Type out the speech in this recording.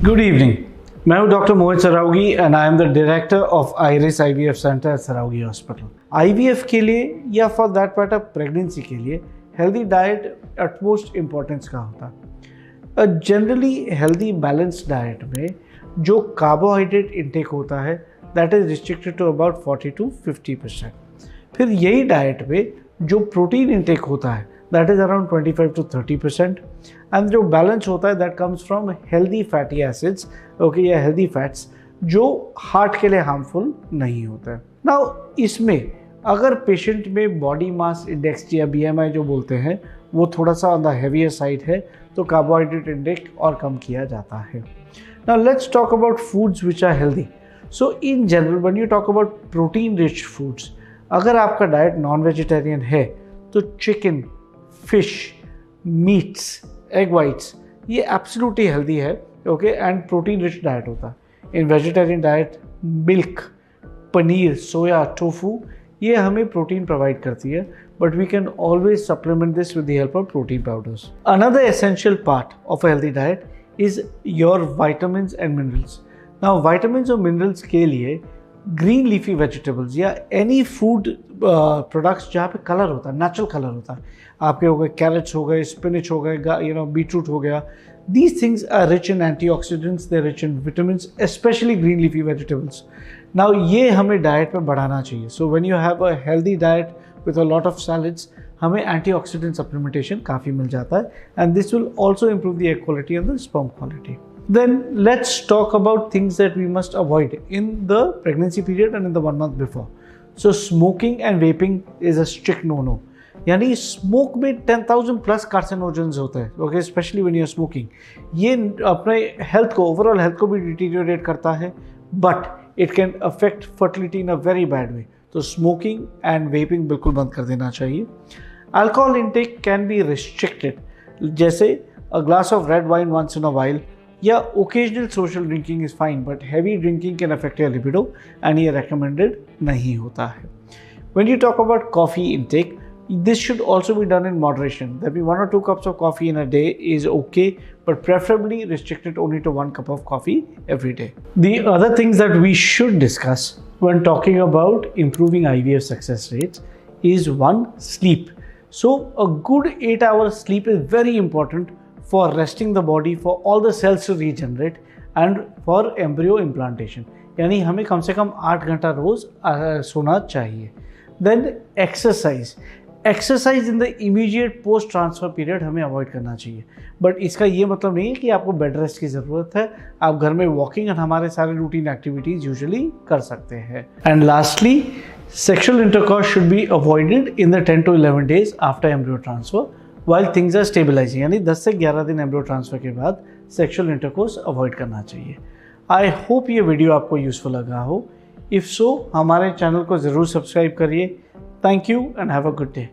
Good evening, मैं हूं doctor Mohit Saraogi and I am the director of iris IVF centre at Saraogi hospital. IVF के लिए या for that matter pregnancy के लिए हेल्दी डाइट अटमोस्ट इम्पोर्टेंस का होता है। जनरली हेल्दी बैलेंस डाइट में जो कार्बोहाइड्रेट इंटेक होता है that is restricted to about 40 to 50%। फिर यही डाइट में जो प्रोटीन इंटेक होता है that is around 25 to 30%। And जो बैलेंस होता है that comes from healthy fatty acids okay या हेल्दी फैट्स जो हार्ट के लिए हार्मफुल नहीं होता है। नाउ इसमें अगर पेशेंट में बॉडी मास इंडेक्स या बीएमआई जो बोलते हैं वो थोड़ा सा ऑन द हेवियर साइड है तो कार्बोहाइड्रेट इंटेक और कम किया जाता है। Now let's talk about foods which are healthy. So in general when you talk about protein rich foods, अगर आपका डाइट नॉन वेजिटेरियन है तो chicken, fish, meats, egg whites ये एब्सोल्युटली हेल्दी है okay and protein rich diet होता है। In vegetarian diet milk, paneer, soya, tofu ये हमें प्रोटीन प्रोवाइड करती है but we can always supplement this with the help of protein powders. Another essential part of a healthy diet is your vitamins and minerals. Now vitamins और minerals के लिए green leafy vegetables या any food products जहाँ पे colour होता है, natural colour होता है, आपके हो गए कैरेट्स हो गए, स्पिनिच हो गए, बीटरूट हो गया, these things are rich in antioxidants, they rich in vitamins, specially green leafy vegetables. Now ये हमें डाइट में बढ़ाना चाहिए। So when you have a healthy diet with a lot of salads हमें एंटीऑक्सीडेंट सप्लीमेंटेशन काफ़ी मिल जाता है and this will also improve the egg quality and the sperm quality. Then let's talk about things that we must avoid in the pregnancy period and in the 1 month before. So smoking and vaping is a strict no-no. यानी smoke में 10,000 plus carcinogens होते हैं okay, specially when you are smoking. ये अपने health को, overall health को भी deteriorate करता है but it can affect fertility in a very bad way. तो स्मोकिंग एंड वेपिंग बिल्कुल बंद कर देना चाहिए। Alcohol intake can be restricted, जैसे a glass of red wine once in a while या occasional social drinking is fine but heavy drinking can affect your libido and ये recommended नहीं होता है। When you talk about coffee intake, this should also be done in moderation. That means 1 or 2 cups of coffee in a day is okay, but preferably restricted only to 1 cup of coffee every day. The other things that we should discuss when talking about improving IVF success rates is one, sleep. So a good 8-hour sleep is very important for resting the body, for all the cells to regenerate and for embryo implantation. यानी हमें कम से कम 8 घंटा रोज सोना चाहिए। Then exercise in the immediate post transfer period हमें avoid करना चाहिए but इसका ये मतलब नहीं है कि आपको बेड रेस्ट की ज़रूरत है। आप घर में वॉकिंग एंड हमारे सारे रूटीन एक्टिविटीज़ यूजुअली कर सकते हैं। And lastly, sexual intercourse should be avoided in the 10 to 11 days after embryo transfer while things are stabilising. यानी 10 से 11 दिन एम्ब्रियो ट्रांसफ़र के बाद सेक्शुअल इंटरकोर्स अवॉइड करना चाहिए। आई होप ये वीडियो आपको यूज़फुल लगा हो। इफ़ सो हमारे चैनल को ज़रूर सब्सक्राइब करिए। Thank you and have a good day.